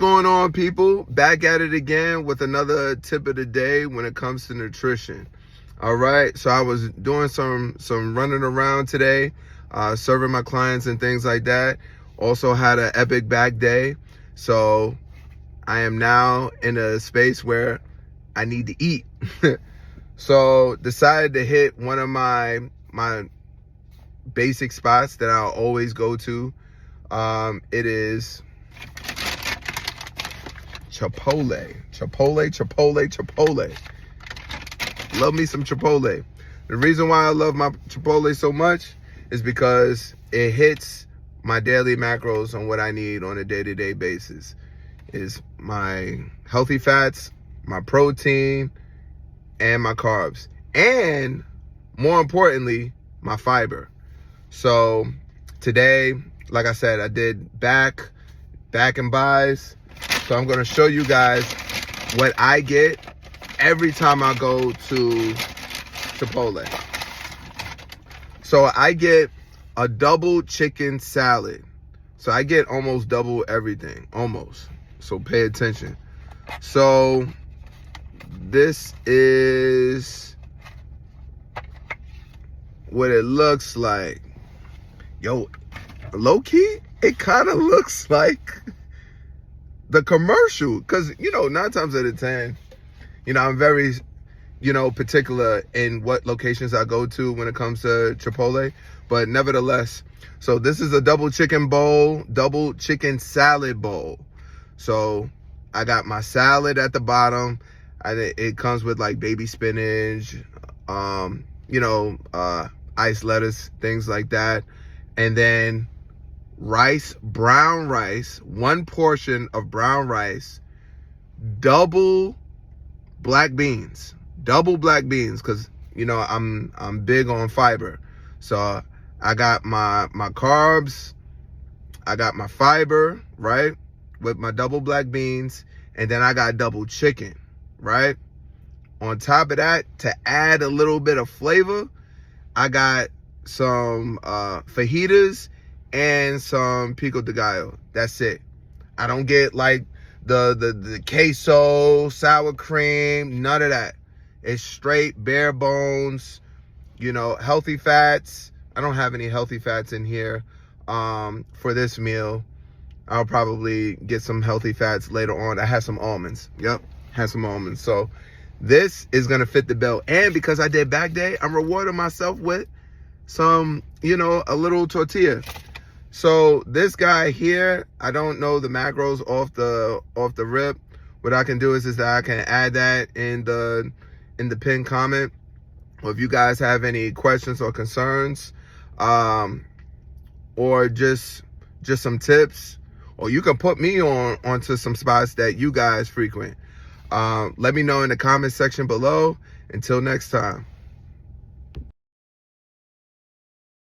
going on, people? Back at it again with another tip of the day when it comes to nutrition. All right, so I was doing some running around today, serving my clients and things like that. Also had an epic back day, so I am now in a space where I need to eat. So decided to hit one of my basic spots that I'll always go to. It is Chipotle. Love me some Chipotle. The reason why I love my Chipotle so much is because it hits my daily macros on what I need on a day-to-day basis. Is my healthy fats, my protein, and my carbs. And more importantly, my fiber. So today, like I said, I did back and buys. So I'm gonna show you guys what I get every time I go to Chipotle. So I get a double chicken salad. So I get almost double everything, almost. So pay attention. So this is what it looks like. Yo, low key, it kind of looks like the commercial, because 9 times out of 10, I'm very particular in what locations I go to when it comes to Chipotle, but nevertheless, so this is a double chicken salad bowl. So I got my salad at the bottom. It comes with like baby spinach, iced lettuce, things like that, and then rice, brown rice, one portion of brown rice, double black beans, because I'm big on fiber. So I got my carbs, I got my fiber, right, with my double black beans, and then I got double chicken, right? On top of that, to add a little bit of flavor, I got some fajitas and some pico de gallo. That's it. I don't get like the queso, sour cream, none of that. It's straight bare bones, healthy fats. I don't have any healthy fats in here for this meal. I'll probably get some healthy fats later on. I had some almonds. Yep, had some almonds. So this is gonna fit the bill. And because I did back day, I'm rewarding myself with some, a little tortilla. So this guy here, I don't know the macros off the rip. What I can do is that I can add that in the pinned comment. Or if you guys have any questions or concerns, or just some tips, or you can put me onto some spots that you guys frequent. Let me know in the comment section below. Until next time.